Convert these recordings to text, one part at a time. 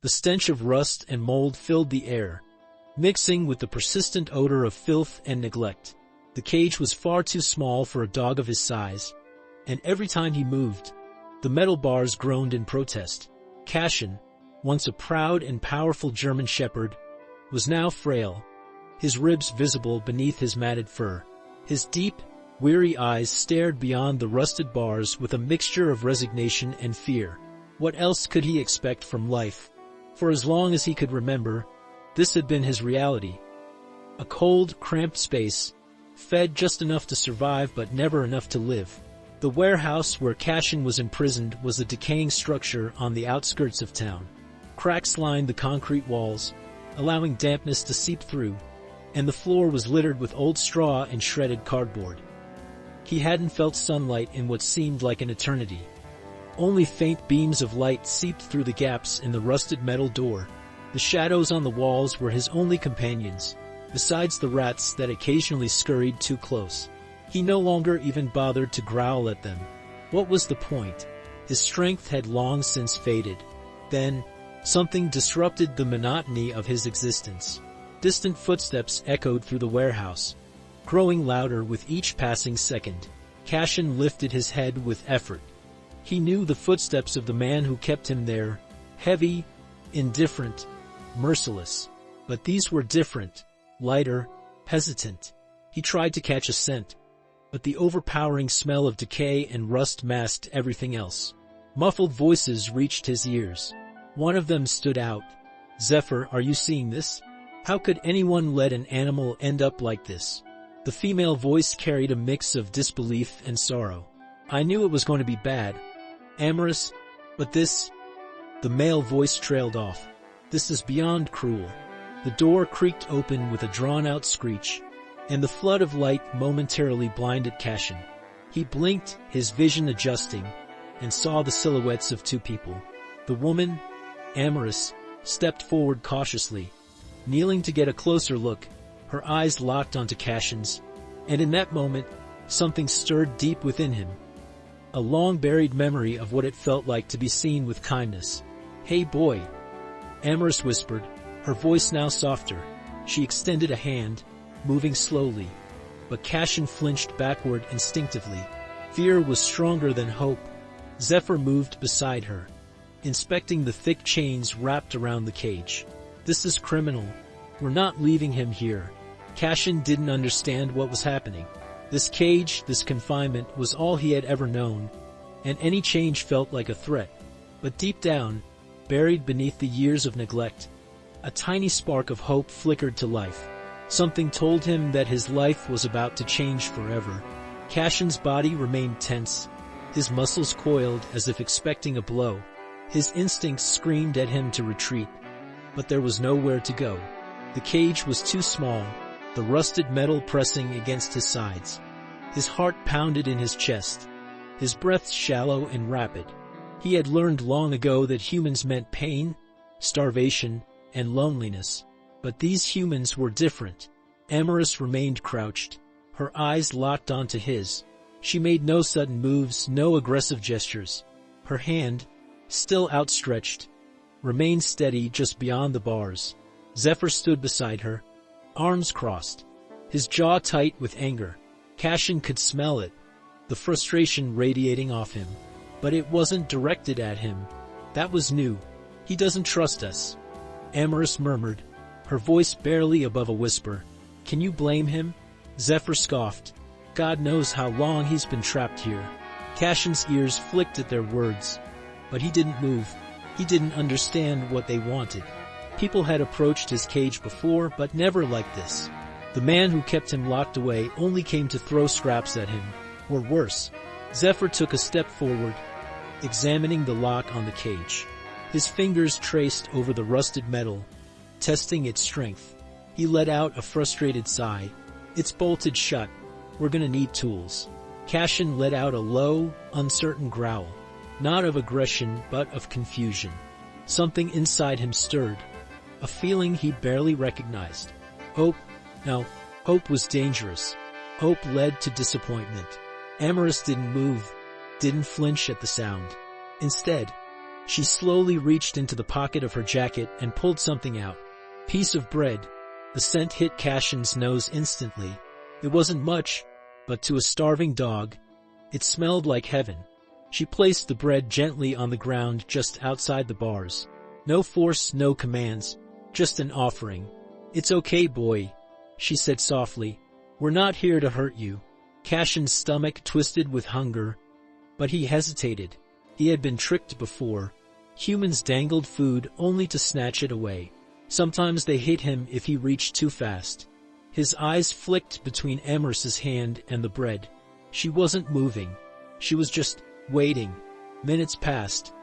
The stench of rust and mold filled the air, mixing with the persistent odor of filth and neglect. The cage was far too small for a dog of his size, and every time he moved, the metal bars groaned in protest. Cashin, once a proud and powerful German shepherd, was now frail, his ribs visible beneath his matted fur. His deep, weary eyes stared beyond the rusted bars with a mixture of resignation and fear. What else could he expect from life? For as long as he could remember, this had been his reality. A cold, cramped space, fed just enough to survive but never enough to live. The warehouse where Cashin was imprisoned was a decaying structure on the outskirts of town. Cracks lined the concrete walls, allowing dampness to seep through, and the floor was littered with old straw and shredded cardboard. He hadn't felt sunlight in what seemed like an eternity. Only faint beams of light seeped through the gaps in the rusted metal door. The shadows on the walls were his only companions, besides the rats that occasionally scurried too close. He no longer even bothered to growl at them. What was the point? His strength had long since faded. Then, something disrupted the monotony of his existence. Distant footsteps echoed through the warehouse, growing louder with each passing second. Cashin lifted his head with effort. He knew the footsteps of the man who kept him there, heavy, indifferent, merciless. But these were different, lighter, hesitant. He tried to catch a scent, but the overpowering smell of decay and rust masked everything else. Muffled voices reached his ears. One of them stood out. "Zephyr, are you seeing this? How could anyone let an animal end up like this?" The female voice carried a mix of disbelief and sorrow. "I knew it was going to be bad, Amorous, but this—" The male voice trailed off. "This is beyond cruel." The door creaked open with a drawn-out screech, and the flood of light momentarily blinded Cashin. He blinked, his vision adjusting, and saw the silhouettes of two people. The woman, Amorous, stepped forward cautiously, kneeling to get a closer look. Her eyes locked onto Cashin's, and in that moment, something stirred deep within him. A long-buried memory of what it felt like to be seen with kindness. "Hey boy," Amorous whispered, her voice now softer. She extended a hand, moving slowly, but Cashin flinched backward instinctively. Fear was stronger than hope. Zephyr moved beside her, inspecting the thick chains wrapped around the cage. "This is criminal. We're not leaving him here." Cashin didn't understand what was happening. This cage, this confinement, was all he had ever known, and any change felt like a threat. But deep down, buried beneath the years of neglect, a tiny spark of hope flickered to life. Something told him that his life was about to change forever. Cashin's body remained tense, his muscles coiled as if expecting a blow. His instincts screamed at him to retreat, but there was nowhere to go. The cage was too small, the rusted metal pressing against his sides. His heart pounded in his chest, his breath shallow and rapid. He had learned long ago that humans meant pain, starvation, and loneliness. But these humans were different. Amorous remained crouched, her eyes locked onto his. She made no sudden moves, no aggressive gestures. Her hand, still outstretched, remained steady just beyond the bars. Zephyr stood beside her, arms crossed, his jaw tight with anger. Cashin could smell it, the frustration radiating off him. But it wasn't directed at him. That was new. "He doesn't trust us," Amorous murmured, her voice barely above a whisper. "Can you blame him?" Zephyr scoffed. "God knows how long he's been trapped here." Cashin's ears flicked at their words, but he didn't move. He didn't understand what they wanted. People had approached his cage before, but never like this. The man who kept him locked away only came to throw scraps at him, or worse. Zephyr took a step forward, examining the lock on the cage. His fingers traced over the rusted metal, testing its strength. He let out a frustrated sigh. "It's bolted shut. We're gonna need tools." Cashin let out a low, uncertain growl, not of aggression but of confusion. Something inside him stirred, a feeling he barely recognized. Hope? No, hope was dangerous. Hope led to disappointment. Amorous didn't move, didn't flinch at the sound. Instead, She slowly reached into the pocket of her jacket and pulled something out. Piece of bread. The scent hit Cashin's nose instantly. It wasn't much, but to a starving dog, it smelled like heaven. She placed the bread gently on the ground just outside the bars. No force, no commands, just an offering. "It's okay, boy," she said softly. "We're not here to hurt you." Cashin's stomach twisted with hunger, but he hesitated. He had been tricked before. Humans dangled food only to snatch it away. Sometimes they hit him if he reached too fast. His eyes flicked between Amaris's hand and the bread. She wasn't moving. She was just waiting. Minutes passed,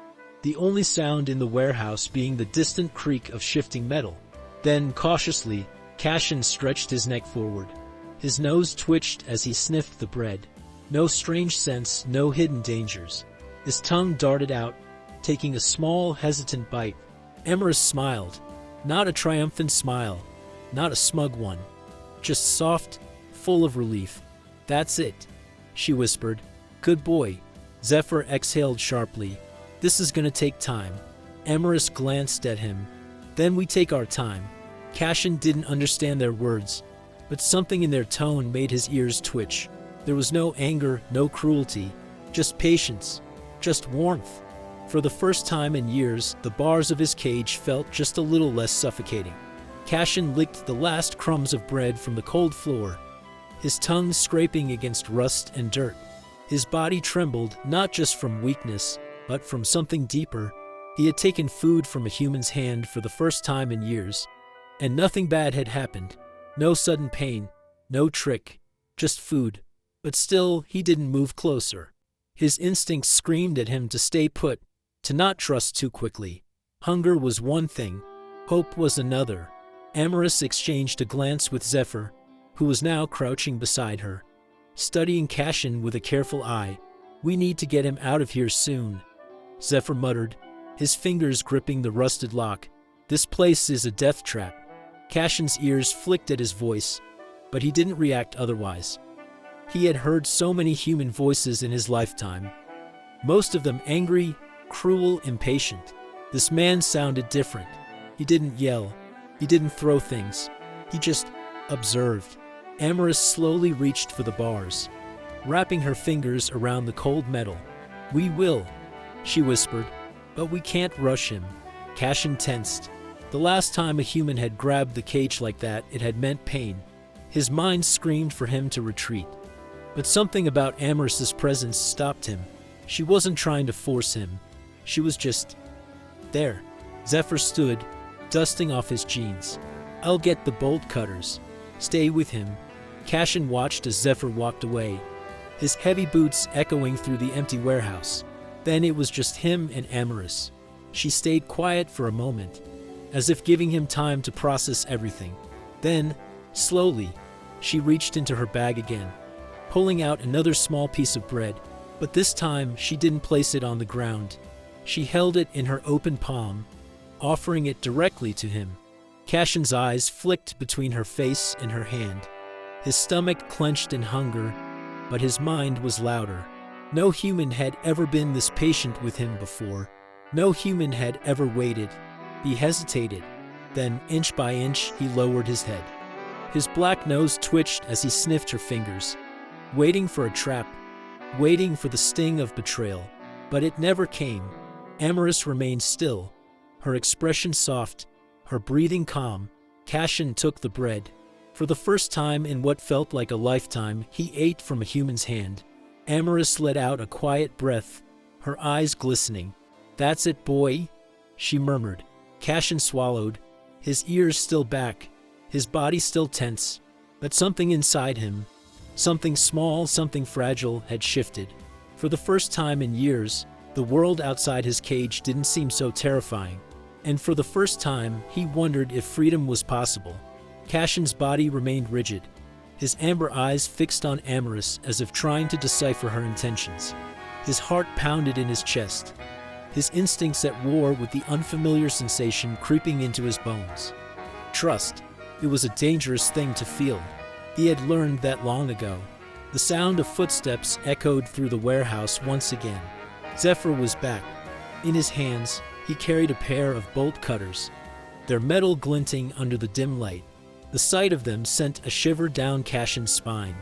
the only sound in the warehouse being the distant creak of shifting metal. Then, cautiously, Cashin stretched his neck forward. His nose twitched as he sniffed the bread. No strange scents, no hidden dangers. His tongue darted out, taking a small, hesitant bite. Amaris smiled. Not a triumphant smile, not a smug one. Just soft, full of relief. "That's it," she whispered. "Good boy." Zephyr exhaled sharply. "This is gonna take time." Amaris glanced at him. "Then we take our time." Cashin didn't understand their words, but something in their tone made his ears twitch. There was no anger, no cruelty, just patience, just warmth. For the first time in years, the bars of his cage felt just a little less suffocating. Cashin licked the last crumbs of bread from the cold floor, his tongue scraping against rust and dirt. His body trembled, not just from weakness, but from something deeper. He had taken food from a human's hand for the first time in years, and nothing bad had happened. No sudden pain, no trick, just food. But still, he didn't move closer. His instincts screamed at him to stay put, to not trust too quickly. Hunger was one thing, hope was another. Amaris exchanged a glance with Zephyr, who was now crouching beside her, studying Cashin with a careful eye. "We need to get him out of here soon," Zephyr muttered, his fingers gripping the rusted lock. "This place is a death trap." Cashin's ears flicked at his voice, but he didn't react otherwise. He had heard so many human voices in his lifetime, most of them angry, cruel, impatient. This man sounded different. He didn't yell. He didn't throw things. He just observed. Amaris slowly reached for the bars, wrapping her fingers around the cold metal. "We will," she whispered, "but we can't rush him." Cashin tensed. The last time a human had grabbed the cage like that, it had meant pain. His mind screamed for him to retreat. But something about Amaris's presence stopped him. She wasn't trying to force him. She was just there. Zephyr stood, dusting off his jeans. "I'll get the bolt cutters. Stay with him." Cashin watched as Zephyr walked away, his heavy boots echoing through the empty warehouse. Then it was just him and Amaris. She stayed quiet for a moment, as if giving him time to process everything. Then, slowly, she reached into her bag again, pulling out another small piece of bread, but this time she didn't place it on the ground. She held it in her open palm, offering it directly to him. Cashin's eyes flicked between her face and her hand. His stomach clenched in hunger, but his mind was louder. No human had ever been this patient with him before. No human had ever waited. He hesitated. Then, inch by inch, he lowered his head. His black nose twitched as he sniffed her fingers, waiting for a trap, waiting for the sting of betrayal. But it never came. Amaris remained still, her expression soft, her breathing calm. Cashin took the bread. For the first time in what felt like a lifetime, he ate from a human's hand. Amaris let out a quiet breath, her eyes glistening. "That's it, boy," she murmured. Cashin swallowed, his ears still back, his body still tense. But something inside him, something small, something fragile, had shifted. For the first time in years, the world outside his cage didn't seem so terrifying. And for the first time, he wondered if freedom was possible. Cashin's body remained rigid, his amber eyes fixed on Amaris as if trying to decipher her intentions. His heart pounded in his chest, his instincts at war with the unfamiliar sensation creeping into his bones. Trust. It was a dangerous thing to feel. He had learned that long ago. The sound of footsteps echoed through the warehouse once again. Zephyr was back, In his hands, he carried a pair of bolt cutters, their metal glinting under the dim light. The sight of them sent a shiver down Cashin's spine.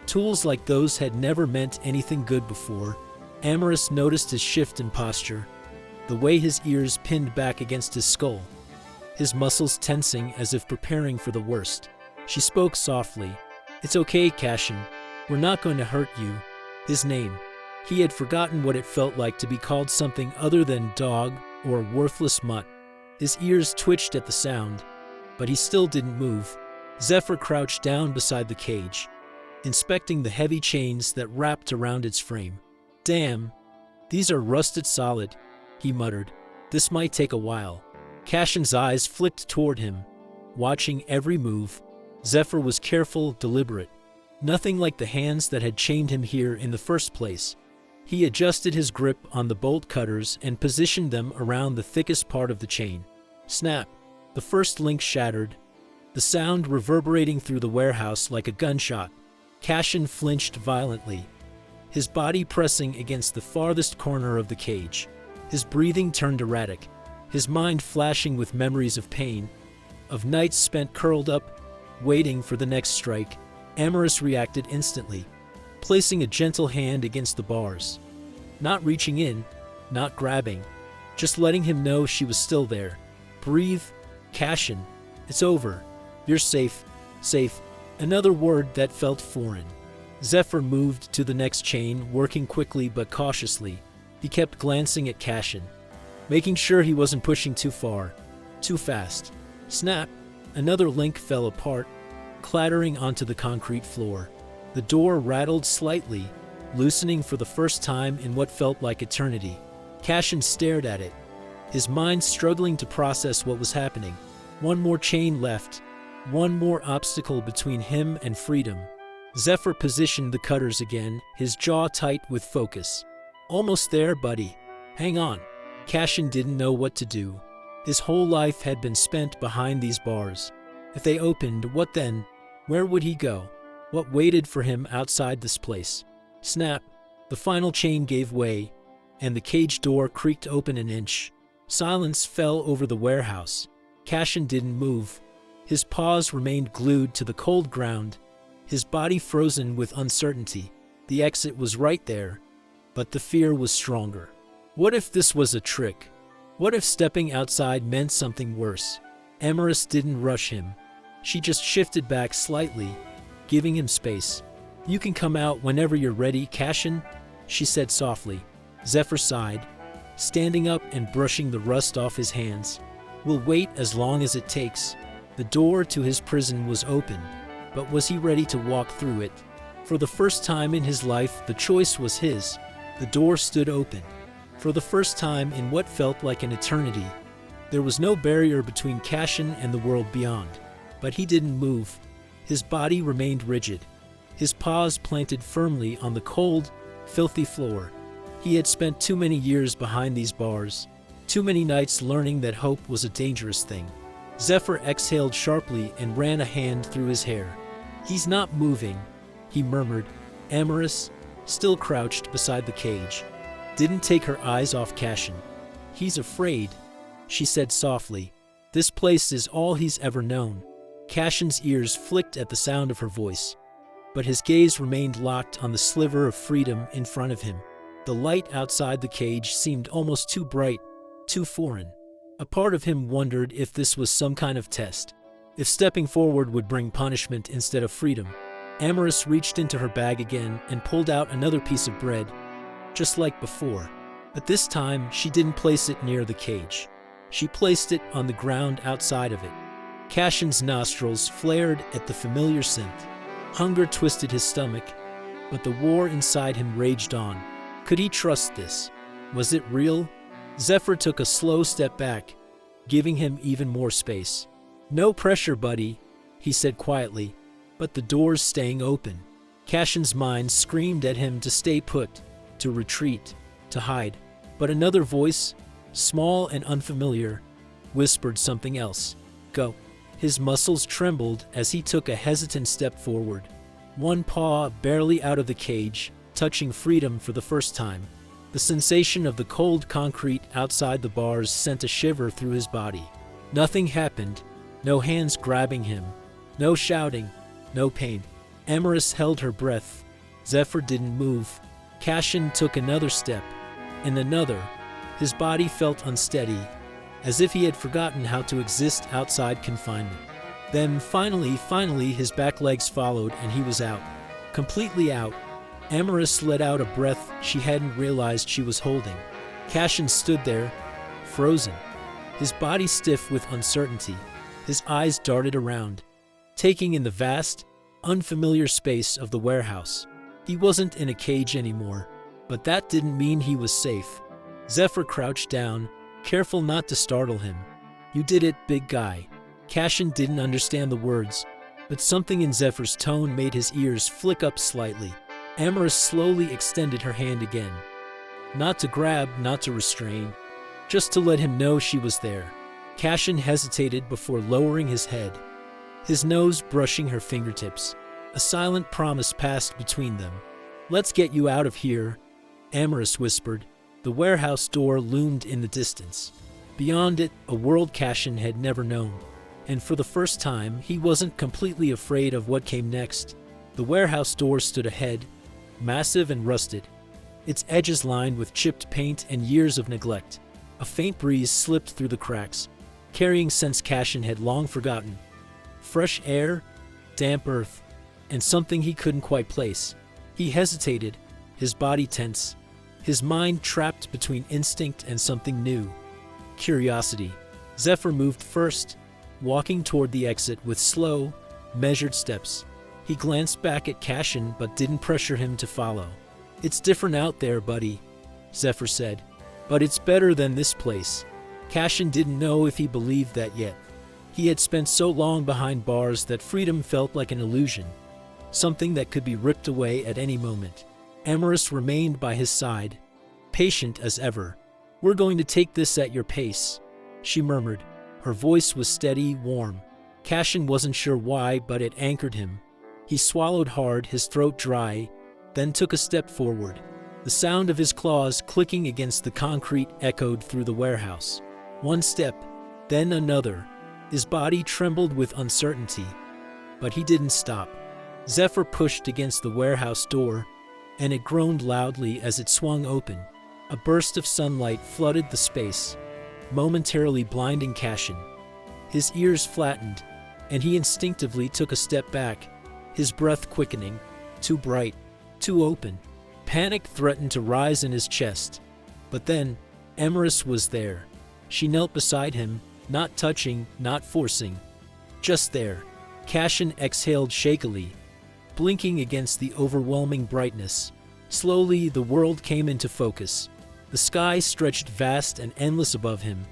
Tools like those had never meant anything good before. Amaris noticed his shift in posture, the way his ears pinned back against his skull, his muscles tensing as if preparing for the worst. She spoke softly. "It's okay, Cashin. We're not going to hurt you." His name. He had forgotten what it felt like to be called something other than dog or worthless mutt. His ears twitched at the sound, but he still didn't move. Zephyr crouched down beside the cage, inspecting the heavy chains that wrapped around its frame. "Damn, these are rusted solid," he muttered. "This might take a while." Cashin's eyes flicked toward him, watching every move. Zephyr was careful, deliberate. Nothing like the hands that had chained him here in the first place. He adjusted his grip on the bolt cutters and positioned them around the thickest part of the chain. Snap! The first link shattered, the sound reverberating through the warehouse like a gunshot. Cashin flinched violently, his body pressing against the farthest corner of the cage. His breathing turned erratic, his mind flashing with memories of pain, of nights spent curled up, waiting for the next strike. Amaris reacted instantly, placing a gentle hand against the bars. Not reaching in, not grabbing, just letting him know she was still there. "Breathe, Cashin. It's over. You're safe. Safe." Another word that felt foreign. Zephyr moved to the next chain, working quickly but cautiously. He kept glancing at Cashin, making sure he wasn't pushing too far, too fast. Snap! Another link fell apart, clattering onto the concrete floor. The door rattled slightly, loosening for the first time in what felt like eternity. Cashin stared at it, his mind struggling to process what was happening. One more chain left, one more obstacle between him and freedom. Zephyr positioned the cutters again, his jaw tight with focus. "Almost there, buddy. Hang on." Cashin didn't know what to do. His whole life had been spent behind these bars. If they opened, what then? Where would he go? What waited for him outside this place? Snap! The final chain gave way, and the cage door creaked open an inch. Silence fell over the warehouse. Cashin didn't move. His paws remained glued to the cold ground, his body frozen with uncertainty. The exit was right there, but the fear was stronger. What if this was a trick? What if stepping outside meant something worse? Amaris didn't rush him. She just shifted back slightly, giving him space. "You can come out whenever you're ready, Cashin," she said softly. Zephyr sighed, standing up and brushing the rust off his hands. "We'll wait as long as it takes." The door to his prison was open, but was he ready to walk through it? For the first time in his life, the choice was his. The door stood open. For the first time in what felt like an eternity, there was no barrier between Cashin and the world beyond. But he didn't move. His body remained rigid, his paws planted firmly on the cold, filthy floor. He had spent too many years behind these bars, too many nights learning that hope was a dangerous thing. Zephyr exhaled sharply and ran a hand through his hair. "He's not moving," he murmured. Amaris, still crouched beside the cage, didn't take her eyes off Cashin. "He's afraid," she said softly. "This place is all he's ever known." Cashin's ears flicked at the sound of her voice, but his gaze remained locked on the sliver of freedom in front of him. The light outside the cage seemed almost too bright, too foreign. A part of him wondered if this was some kind of test, if stepping forward would bring punishment instead of freedom. Amaris reached into her bag again and pulled out another piece of bread, just like before. But this time, she didn't place it near the cage. She placed it on the ground outside of it. Cashin's nostrils flared at the familiar scent. Hunger twisted his stomach, but the war inside him raged on. Could he trust this? Was it real? Zephyr took a slow step back, giving him even more space. "No pressure, buddy," he said quietly, but the door's staying open. Cashin's mind screamed at him to stay put, to retreat, to hide. But another voice, small and unfamiliar, whispered something else. "Go." His muscles trembled as he took a hesitant step forward, one paw barely out of the cage, touching freedom for the first time. The sensation of the cold concrete outside the bars sent a shiver through his body. Nothing happened. No hands grabbing him. No shouting. No pain. Amaris held her breath. Zephyr didn't move. Cassian took another step. And another. His body felt unsteady, as if he had forgotten how to exist outside confinement. Then finally, his back legs followed and he was out. Completely out. Amaris let out a breath she hadn't realized she was holding. Cassian stood there, frozen, his body stiff with uncertainty. His eyes darted around, taking in the vast, unfamiliar space of the warehouse. He wasn't in a cage anymore, but that didn't mean he was safe. Zephyr crouched down, careful not to startle him. "You did it, big guy." Cassian didn't understand the words, but something in Zephyr's tone made his ears flick up slightly. Amaris slowly extended her hand again. Not to grab, not to restrain, just to let him know she was there. Cassian hesitated before lowering his head, his nose brushing her fingertips. A silent promise passed between them. "Let's get you out of here," Amaris whispered. The warehouse door loomed in the distance. Beyond it, a world Cassian had never known. And for the first time, he wasn't completely afraid of what came next. The warehouse door stood ahead, massive and rusted, its edges lined with chipped paint and years of neglect. A faint breeze slipped through the cracks, carrying scents Cassian had long forgotten. Fresh air, damp earth, and something he couldn't quite place. He hesitated, his body tense, his mind trapped between instinct and something new. Curiosity. Zephyr moved first, walking toward the exit with slow, measured steps. He glanced back at Cassian but didn't pressure him to follow. "It's different out there, buddy," Zephyr said. "But it's better than this place." Cassian didn't know if he believed that yet. He had spent so long behind bars that freedom felt like an illusion, something that could be ripped away at any moment. Amaris remained by his side, patient as ever. "We're going to take this at your pace," she murmured. Her voice was steady, warm. Cassian wasn't sure why, but it anchored him. He swallowed hard, his throat dry, then took a step forward. The sound of his claws clicking against the concrete echoed through the warehouse. One step, then another. His body trembled with uncertainty, but he didn't stop. Zephyr pushed against the warehouse door, and it groaned loudly as it swung open. A burst of sunlight flooded the space, momentarily blinding Cassian. His ears flattened, and he instinctively took a step back, his breath quickening. Too bright, too open. Panic threatened to rise in his chest. But then, Amaris was there. She knelt beside him, not touching, not forcing. Just there. Cassian exhaled shakily, blinking against the overwhelming brightness. Slowly, the world came into focus. The sky stretched vast and endless above him,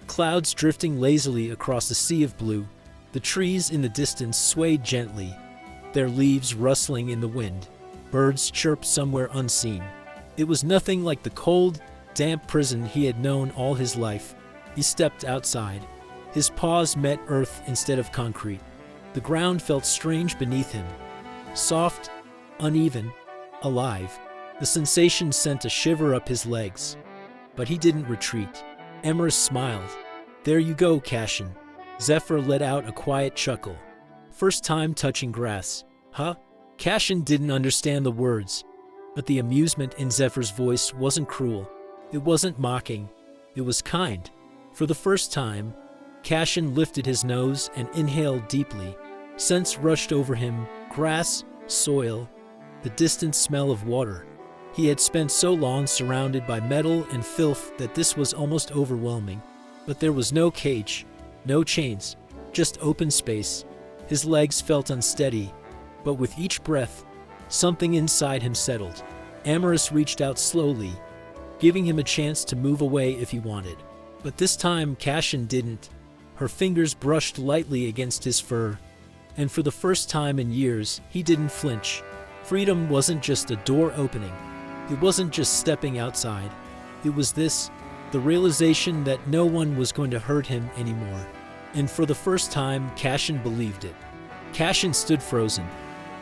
clouds drifting lazily across a sea of blue. The trees in the distance swayed gently, their leaves rustling in the wind. Birds chirped somewhere unseen. It was nothing like the cold, damp prison he had known all his life. He stepped outside. His paws met earth instead of concrete. The ground felt strange beneath him. Soft, uneven, alive. The sensation sent a shiver up his legs. But he didn't retreat. Amaris smiled. "There you go, Cassian." Zephyr let out a quiet chuckle. "First time touching grass, huh?" Cassian didn't understand the words, but the amusement in Zephyr's voice wasn't cruel. It wasn't mocking. It was kind. For the first time, Cassian lifted his nose and inhaled deeply. Scents rushed over him: grass, soil, the distant smell of water. He had spent so long surrounded by metal and filth that this was almost overwhelming. But there was no cage, no chains, just open space. His legs felt unsteady, but with each breath, something inside him settled. Amaris reached out slowly, giving him a chance to move away if he wanted. But this time, Cassian didn't. Her fingers brushed lightly against his fur, and for the first time in years, he didn't flinch. Freedom wasn't just a door opening. It wasn't just stepping outside. It was this, the realization that no one was going to hurt him anymore. And for the first time, Cassian believed it. Cassian stood frozen,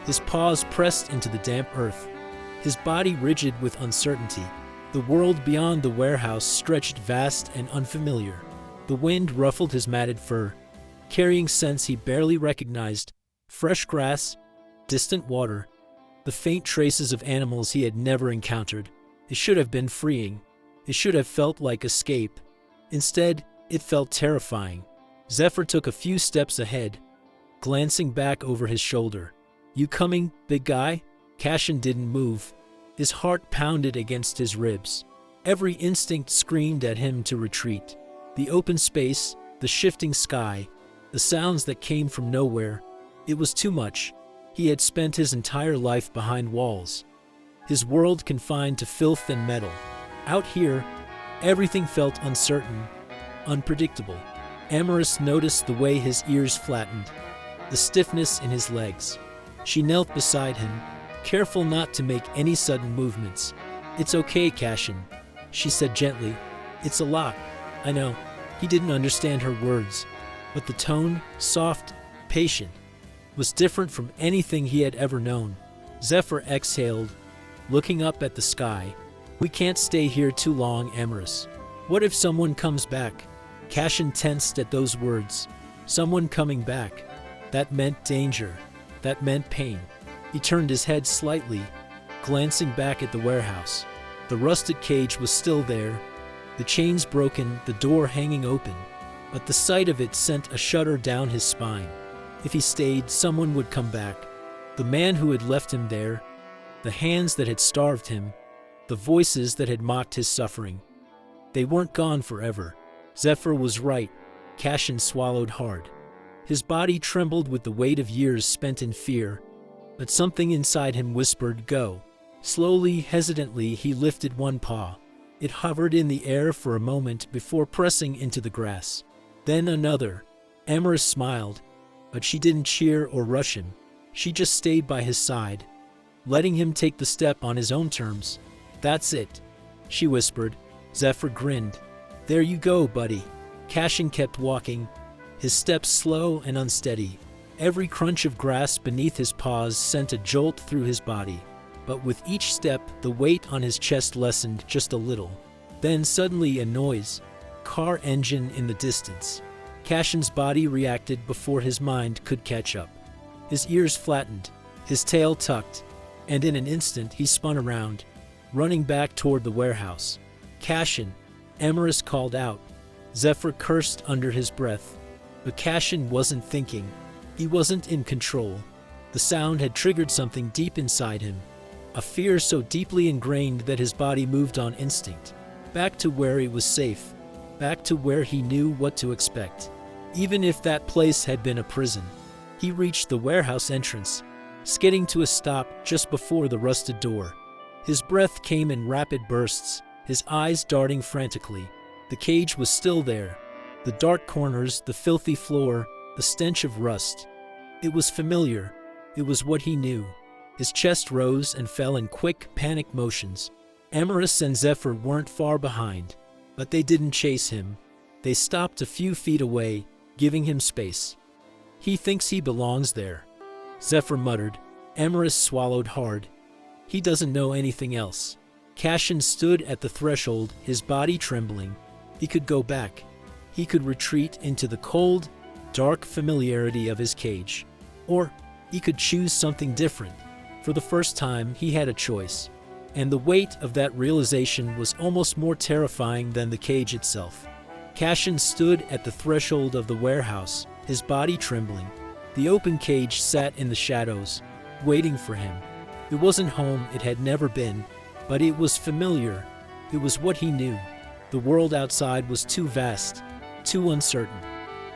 his paws pressed into the damp earth, his body rigid with uncertainty. The world beyond the warehouse stretched vast and unfamiliar. The wind ruffled his matted fur, carrying scents he barely recognized: fresh grass, distant water, the faint traces of animals he had never encountered. It should have been freeing. It should have felt like escape. Instead, it felt terrifying. Zephyr took a few steps ahead, glancing back over his shoulder. "You coming, big guy?" Cashin didn't move. His heart pounded against his ribs. Every instinct screamed at him to retreat. The open space, the shifting sky, the sounds that came from nowhere. It was too much. He had spent his entire life behind walls, his world confined to filth and metal. Out here, everything felt uncertain, unpredictable. Amaris noticed the way his ears flattened, the stiffness in his legs. She knelt beside him, careful not to make any sudden movements. "It's okay, Cashin," she said gently. "It's a lot, I know." He didn't understand her words, but the tone, soft, patient, was different from anything he had ever known. Zephyr exhaled, looking up at the sky. "We can't stay here too long, Amaris. What if someone comes back?" Cashin tensed at those words. Someone coming back. That meant danger. That meant pain. He turned his head slightly, glancing back at the warehouse. The rusted cage was still there, the chains broken, the door hanging open, but the sight of it sent a shudder down his spine. If he stayed, someone would come back. The man who had left him there, the hands that had starved him, the voices that had mocked his suffering. They weren't gone forever. Zephyr was right. Cashin swallowed hard. His body trembled with the weight of years spent in fear, but something inside him whispered, "Go." Slowly, hesitantly, he lifted one paw. It hovered in the air for a moment before pressing into the grass. Then another. Amaris smiled, but she didn't cheer or rush him. She just stayed by his side, letting him take the step on his own terms. "That's it," she whispered. Zephyr grinned. "There you go, buddy." Cashin kept walking, his steps slow and unsteady. Every crunch of grass beneath his paws sent a jolt through his body. But with each step, the weight on his chest lessened just a little. Then suddenly a noise. Car engine in the distance. Cashin's body reacted before his mind could catch up. His ears flattened, his tail tucked, and in an instant he spun around, running back toward the warehouse. "Cashin!" Amaris called out. Zephyr cursed under his breath. But Cashin wasn't thinking. He wasn't in control. The sound had triggered something deep inside him, a fear so deeply ingrained that his body moved on instinct, back to where he was safe, back to where he knew what to expect, even if that place had been a prison. He reached the warehouse entrance, skidding to a stop just before the rusted door. His breath came in rapid bursts, his eyes darting frantically. The cage was still there, the dark corners, the filthy floor, the stench of rust. It was familiar. It was what he knew. His chest rose and fell in quick, panic motions. Amaris and Zephyr weren't far behind, but they didn't chase him. They stopped a few feet away, giving him space. "He thinks he belongs there," Zephyr muttered. Amaris swallowed hard. "He doesn't know anything else." Cashin stood at the threshold, his body trembling. He could go back. He could retreat into the cold, dark familiarity of his cage. Or he could choose something different. For the first time, he had a choice. And the weight of that realization was almost more terrifying than the cage itself. Cashin stood at the threshold of the warehouse, his body trembling. The open cage sat in the shadows, waiting for him. It wasn't home, it had never been, but it was familiar. It was what he knew. The world outside was too vast, too uncertain.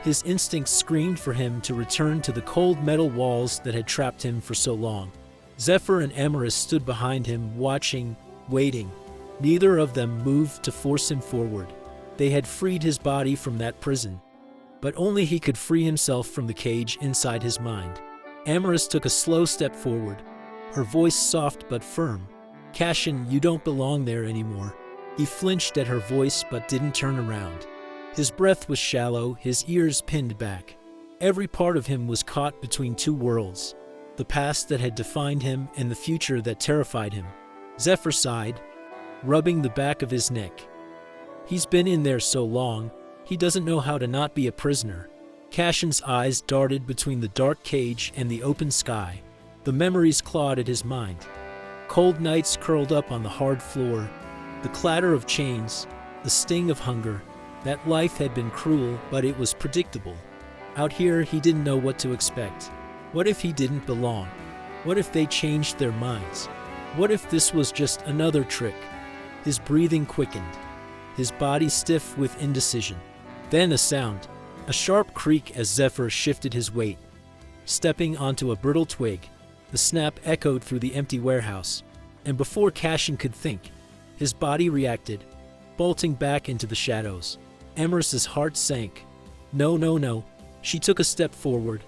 His instincts screamed for him to return to the cold metal walls that had trapped him for so long. Zephyr and Amaris stood behind him, watching, waiting. Neither of them moved to force him forward. They had freed his body from that prison, but only he could free himself from the cage inside his mind. Amaris took a slow step forward, her voice soft but firm. "Cashin, you don't belong there anymore." He flinched at her voice but didn't turn around. His breath was shallow, his ears pinned back. Every part of him was caught between two worlds, the past that had defined him and the future that terrified him. Zephyr sighed. rubbing the back of his neck. He's been in there so long, he doesn't know how to not be a prisoner. Cashin's eyes darted between the dark cage and the open sky. The memories clawed at his mind. Cold nights curled up on the hard floor, the clatter of chains, the sting of hunger. That life had been cruel, but it was predictable. Out here, he didn't know what to expect. What if he didn't belong? What if they changed their minds? What if this was just another trick? His breathing quickened, his body stiff with indecision. Then a sound, a sharp creak as Zephyr shifted his weight. Stepping onto a brittle twig, the snap echoed through the empty warehouse, and before Cashin could think, his body reacted, bolting back into the shadows. Emerus's heart sank. No, no, no. She took a step forward,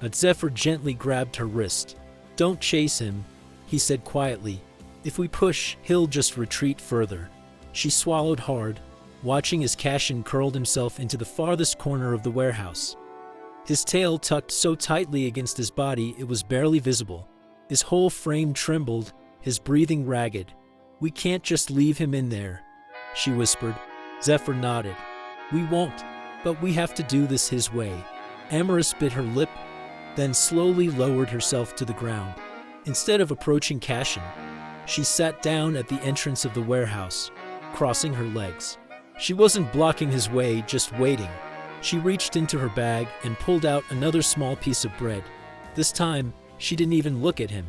but Zephyr gently grabbed her wrist. Don't chase him, he said quietly. If we push, he'll just retreat further. She swallowed hard, watching as Cashin curled himself into the farthest corner of the warehouse. His tail tucked so tightly against his body it was barely visible. His whole frame trembled, his breathing ragged. We can't just leave him in there, she whispered. Zephyr nodded. We won't, but we have to do this his way. Emerus bit her lip, then slowly lowered herself to the ground. Instead of approaching Cashin, she sat down at the entrance of the warehouse, crossing her legs. She wasn't blocking his way, just waiting. She reached into her bag and pulled out another small piece of bread. This time, she didn't even look at him.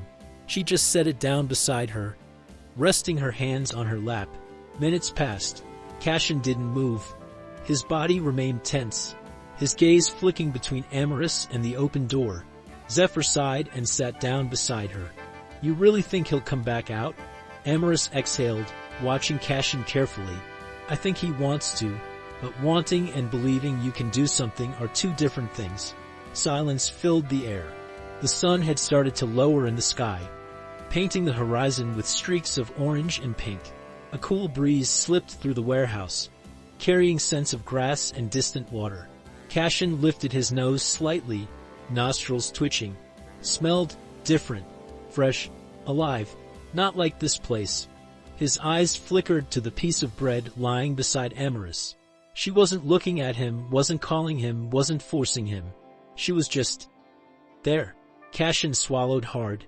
She just set it down beside her, resting her hands on her lap. Minutes passed. Cashin didn't move. His body remained tense, his gaze flicking between Emerus and the open door. Zephyr sighed and sat down beside her. You really think he'll come back out? Emerus exhaled, watching Cashin carefully. I think he wants to, but wanting and believing you can do something are two different things. Silence filled the air. The sun had started to lower in the sky, painting the horizon with streaks of orange and pink. A cool breeze slipped through the warehouse, carrying scents of grass and distant water. Cashin lifted his nose slightly, nostrils twitching. Smelled different, fresh, alive, not like this place. His eyes flickered to the piece of bread lying beside Emerus. She wasn't looking at him, wasn't calling him, wasn't forcing him. She was just there. Cashin swallowed hard.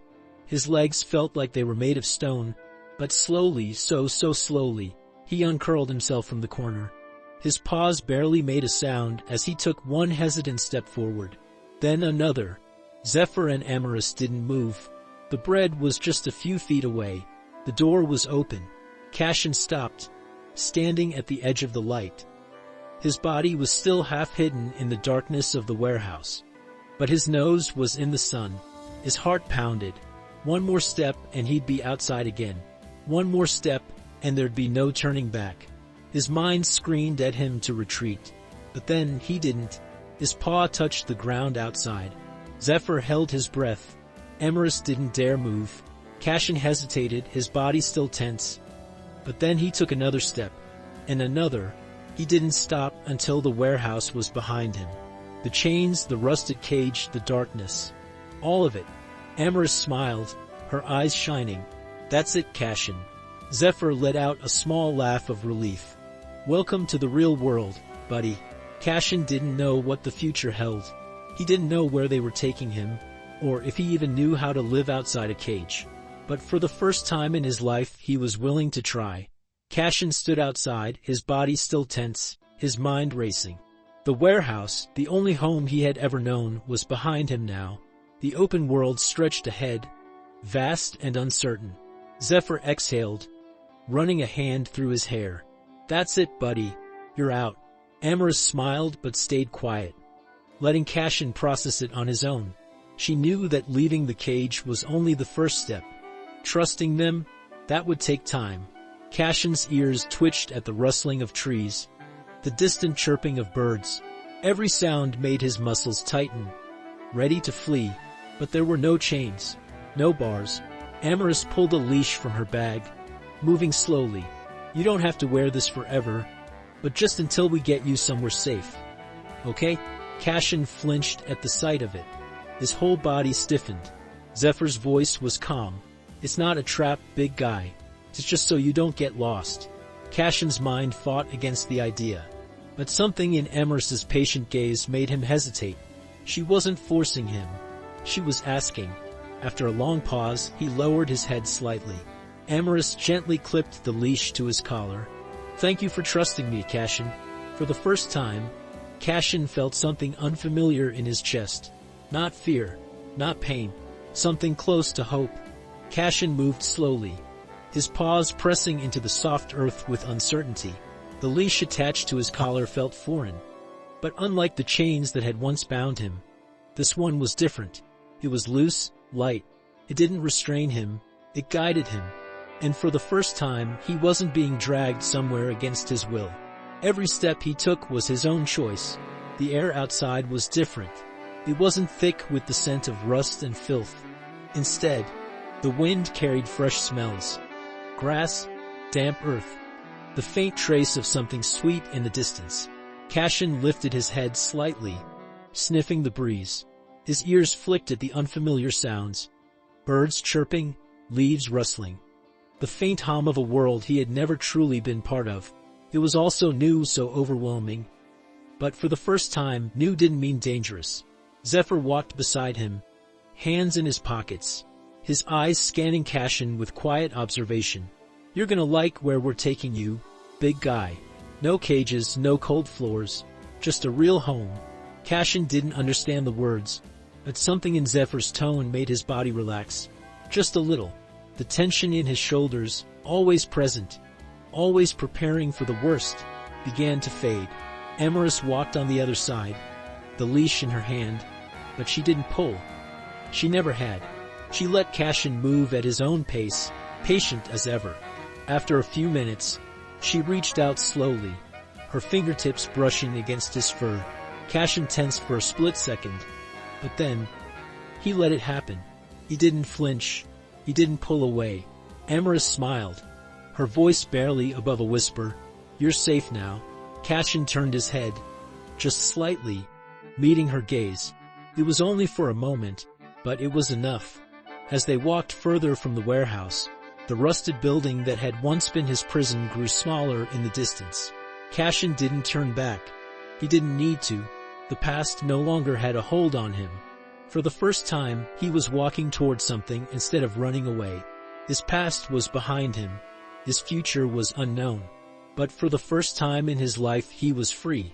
His legs felt like they were made of stone, but slowly, so slowly, he uncurled himself from the corner. His paws barely made a sound as he took one hesitant step forward, then another. Zephyr and Emerus didn't move. The bread was just a few feet away. The door was open. Cashin stopped, standing at the edge of the light. His body was still half hidden in the darkness of the warehouse, but his nose was in the sun. His heart pounded. One more step and he'd be outside again. One more step and there'd be no turning back. His mind screamed at him to retreat, but then he didn't. His paw touched the ground outside. Zephyr held his breath. Emerus didn't dare move. Cashin hesitated, his body still tense. But then he took another step, and another. He didn't stop until the warehouse was behind him. The chains, the rusted cage, the darkness. All of it. Emerus smiled, her eyes shining. That's it, Cashin. Zephyr let out a small laugh of relief. Welcome to the real world, buddy. Cashin didn't know what the future held. He didn't know where they were taking him, or if he even knew how to live outside a cage. But for the first time in his life, he was willing to try. Cashin stood outside, his body still tense, his mind racing. The warehouse, the only home he had ever known, was behind him now. The open world stretched ahead, vast and uncertain. Zephyr exhaled, running a hand through his hair. That's it, buddy. You're out. Emerus smiled but stayed quiet, letting Cashin process it on his own. She knew that leaving the cage was only the first step. Trusting them, that would take time. Cashin's ears twitched at the rustling of trees, the distant chirping of birds. Every sound made his muscles tighten, ready to flee. But there were no chains, no bars. Emerus pulled a leash from her bag, moving slowly. You don't have to wear this forever, but just until we get you somewhere safe. Okay? Cashin flinched at the sight of it. His whole body stiffened. Zephyr's voice was calm. It's not a trap, big guy. It's just so you don't get lost. Cashin's mind fought against the idea. But something in Emerus's patient gaze made him hesitate. She wasn't forcing him. She was asking. After a long pause, he lowered his head slightly. Emerus gently clipped the leash to his collar. "Thank you for trusting me, Cashin." For the first time, Cashin felt something unfamiliar in his chest. Not fear, not pain, something close to hope. Cashin moved slowly, his paws pressing into the soft earth with uncertainty. The leash attached to his collar felt foreign. But unlike the chains that had once bound him, this one was different. It was loose, light. It didn't restrain him, it guided him. And for the first time, he wasn't being dragged somewhere against his will. Every step he took was his own choice. The air outside was different. It wasn't thick with the scent of rust and filth. Instead, the wind carried fresh smells. Grass, damp earth, the faint trace of something sweet in the distance. Cashin lifted his head slightly, sniffing the breeze. His ears flicked at the unfamiliar sounds. Birds chirping, leaves rustling. The faint hum of a world he had never truly been part of. It was all so new, so overwhelming. But for the first time, new didn't mean dangerous. Zephyr walked beside him, hands in his pockets, his eyes scanning Cashin with quiet observation. "You're gonna like where we're taking you, big guy. No cages, no cold floors, just a real home." Cashin didn't understand the words, but something in Zephyr's tone made his body relax. Just a little. The tension in his shoulders, always present, always preparing for the worst, began to fade. Emerus walked on the other side, the leash in her hand, but she didn't pull. She never had. She let Cashin move at his own pace, patient as ever. After a few minutes, she reached out slowly, her fingertips brushing against his fur. Cashin tensed for a split second, but then, he let it happen. He didn't flinch. He didn't pull away. Emerus smiled, her voice barely above a whisper. "You're safe now." Cashin turned his head, just slightly, meeting her gaze. It was only for a moment, but it was enough. As they walked further from the warehouse, the rusted building that had once been his prison grew smaller in the distance. Cashin didn't turn back. He didn't need to. The past no longer had a hold on him. For the first time, he was walking toward something instead of running away. His past was behind him. His future was unknown. But for the first time in his life, he was free.